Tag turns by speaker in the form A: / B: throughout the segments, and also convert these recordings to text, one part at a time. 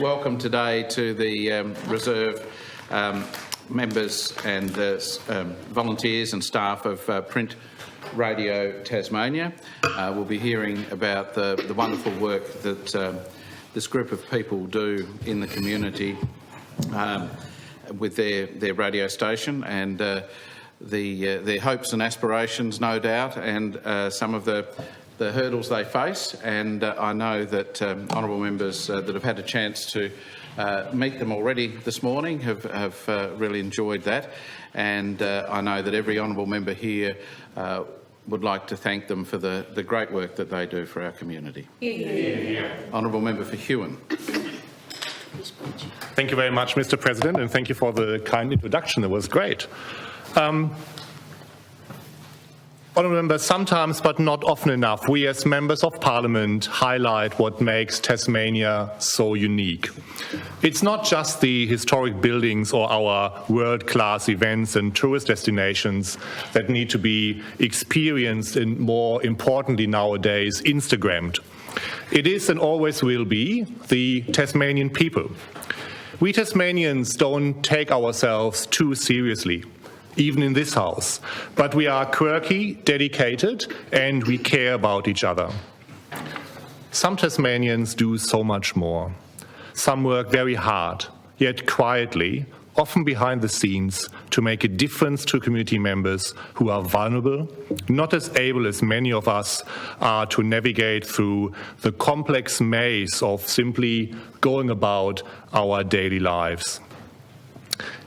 A: Welcome today to the Reserve members and volunteers and staff of Print Radio Tasmania. We'll be hearing about the wonderful work that this group of people do in the community with their radio station and their hopes and aspirations, no doubt, and some of the hurdles they face, and I know that honourable members that have had a chance to meet them already this morning have really enjoyed that, and I know that every honourable member here would like to thank them for the great work that they do for our community. Yeah. Honourable Member for Huon.
B: Thank you very much, Mr. President, and thank you for the kind introduction. It was great. Honourable members, sometimes but not often enough, we as members of Parliament highlight what makes Tasmania so unique. It's not just the historic buildings or our world-class events and tourist destinations that need to be experienced and, more importantly nowadays, Instagrammed. It is and always will be the Tasmanian people. We Tasmanians don't take ourselves too seriously, even in this house, but we are quirky, dedicated, and we care about each other. Some Tasmanians do so much more. Some work very hard, yet quietly, often behind the scenes, to make a difference to community members who are vulnerable, not as able as many of us are to navigate through the complex maze of simply going about our daily lives.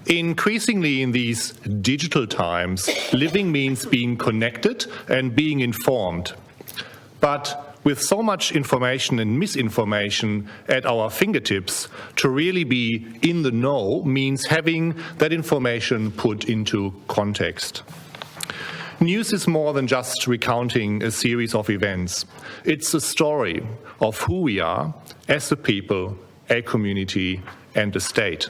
B: Increasingly in these digital times, living means being connected and being informed. But with so much information and misinformation at our fingertips, to really be in the know means having that information put into context. News is more than just recounting a series of events. It's a story of who we are as a people, a community, and a state.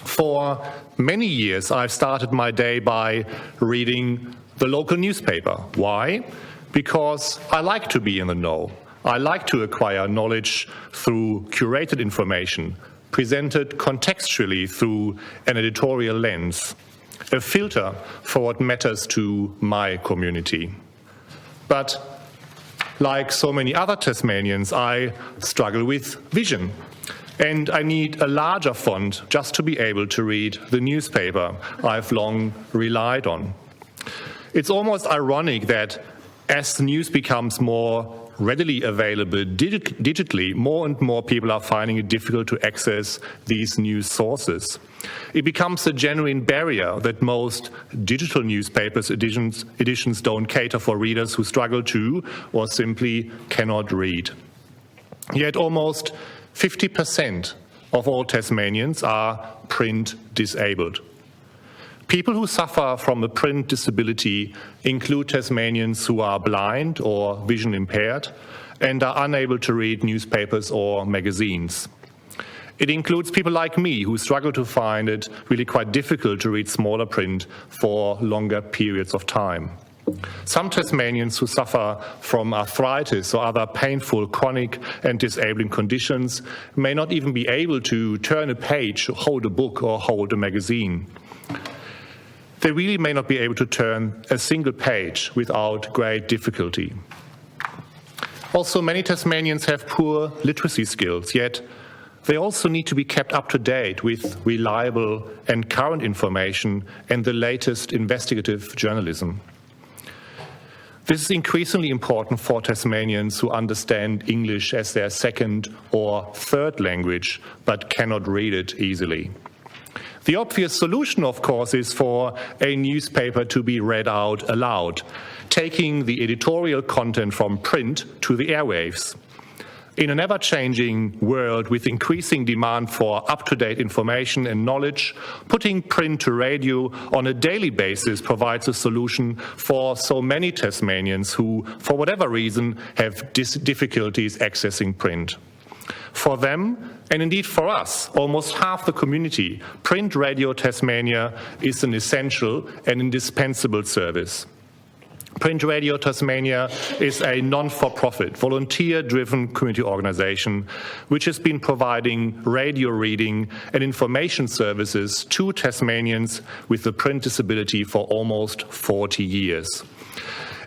B: For many years, I've started my day by reading the local newspaper. Why? Because I like to be in the know. I like to acquire knowledge through curated information, presented contextually through an editorial lens, a filter for what matters to my community. But like so many other Tasmanians, I struggle with vision. And I need a larger font just to be able to read the newspaper I've long relied on. It's almost ironic that as the news becomes more readily available digitally, more and more people are finding it difficult to access these news sources. It becomes a genuine barrier that most digital newspapers editions don't cater for readers who struggle to or simply cannot read. Yet almost 50% of all Tasmanians are print disabled. People who suffer from a print disability include Tasmanians who are blind or vision impaired and are unable to read newspapers or magazines. It includes people like me who struggle to find it really quite difficult to read smaller print for longer periods of time. Some Tasmanians who suffer from arthritis or other painful chronic and disabling conditions may not even be able to turn a page, hold a book or hold a magazine. They really may not be able to turn a single page without great difficulty. Also, many Tasmanians have poor literacy skills, yet they also need to be kept up to date with reliable and current information and the latest investigative journalism. This is increasingly important for Tasmanians who understand English as their second or third language, but cannot read it easily. The obvious solution, of course, is for a newspaper to be read out aloud, taking the editorial content from print to the airwaves. In an ever-changing world with increasing demand for up-to-date information and knowledge, putting print to radio on a daily basis provides a solution for so many Tasmanians who, for whatever reason, have difficulties accessing print. For them, and indeed for us, almost half the community, Print Radio Tasmania is an essential and indispensable service. Print Radio Tasmania is a non-for-profit, volunteer-driven community organisation which has been providing radio reading and information services to Tasmanians with a print disability for almost 40 years.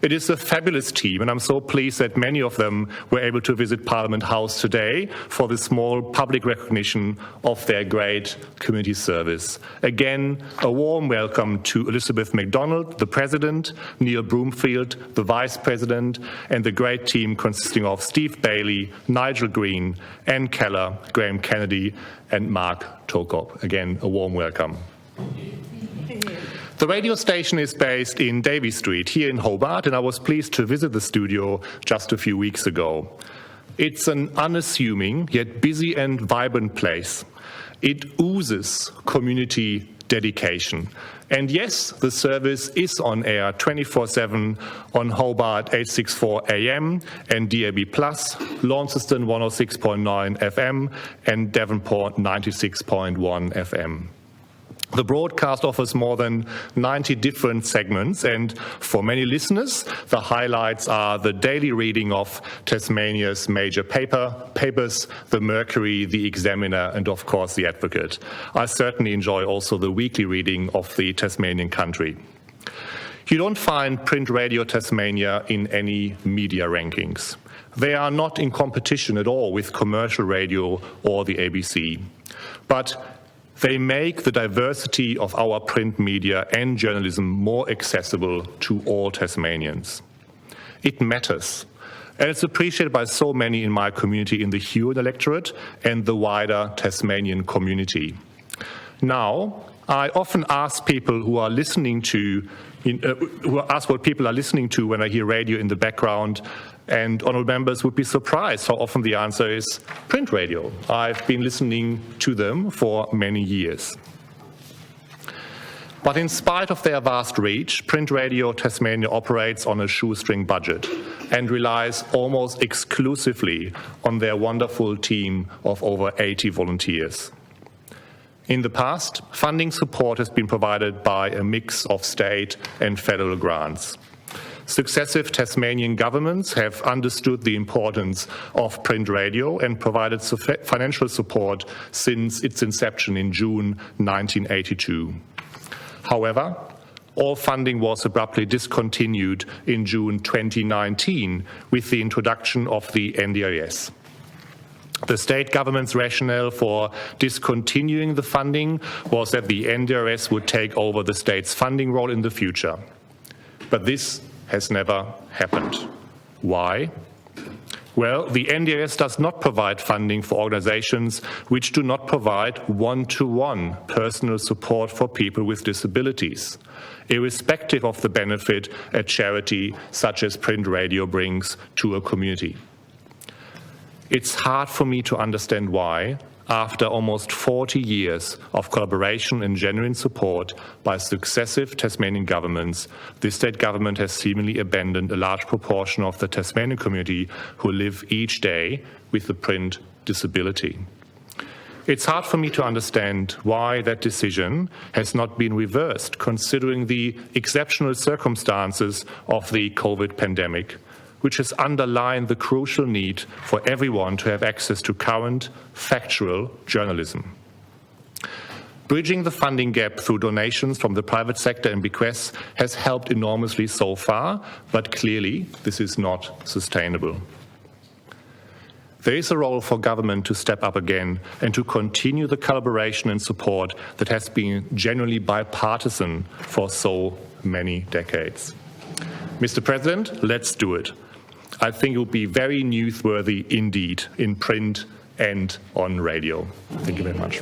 B: It is a fabulous team, and I'm so pleased that many of them were able to visit Parliament House today for the small public recognition of their great community service. Again, a warm welcome to Elizabeth MacDonald, the President, Neil Broomfield, the Vice President, and the great team consisting of Steve Bailey, Nigel Green, Anne Keller, Graham Kennedy, and Mark Tokop. Again, a warm welcome. The radio station is based in Davey Street here in Hobart, and I was pleased to visit the studio just a few weeks ago. It's an unassuming yet busy and vibrant place. It oozes community dedication. And yes, the service is on air 24/7 on Hobart 864 AM and DAB+, Launceston 106.9 FM and Devonport 96.1 FM. The broadcast offers more than 90 different segments, and for many listeners, the highlights are the daily reading of Tasmania's major papers, the Mercury, the Examiner, and of course the Advocate. I certainly enjoy also the weekly reading of the Tasmanian Country. You don't find Print Radio Tasmania in any media rankings. They are not in competition at all with commercial radio or the ABC. But they make the diversity of our print media and journalism more accessible to all Tasmanians. It matters, and it's appreciated by so many in my community in the Huon electorate and the wider Tasmanian community. Now, I often ask people who are listening to, ask what people are listening to when I hear radio in the background, and honourable members would be surprised how often the answer is print radio. I've been listening to them for many years. But in spite of their vast reach, Print Radio Tasmania operates on a shoestring budget and relies almost exclusively on their wonderful team of over 80 volunteers. In the past, funding support has been provided by a mix of state and federal grants. Successive Tasmanian governments have understood the importance of print radio and provided financial support since its inception in June 1982. However, all funding was abruptly discontinued in June 2019 with the introduction of the NDIS. The state government's rationale for discontinuing the funding was that the NDIS would take over the state's funding role in the future. But this has never happened. Why? Well, the NDIS does not provide funding for organizations which do not provide one-to-one personal support for people with disabilities, irrespective of the benefit a charity such as Print Radio brings to a community. It's hard for me to understand why, after almost 40 years of collaboration and genuine support by successive Tasmanian governments, the state government has seemingly abandoned a large proportion of the Tasmanian community who live each day with a print disability. It's hard for me to understand why that decision has not been reversed, considering the exceptional circumstances of the COVID pandemic, which has underlined the crucial need for everyone to have access to current, factual journalism. Bridging the funding gap through donations from the private sector and bequests has helped enormously so far, but clearly this is not sustainable. There is a role for government to step up again and to continue the collaboration and support that has been genuinely bipartisan for so many decades. Mr. President, let's do it. I think it will be very newsworthy indeed in print and on radio. Thank you very much.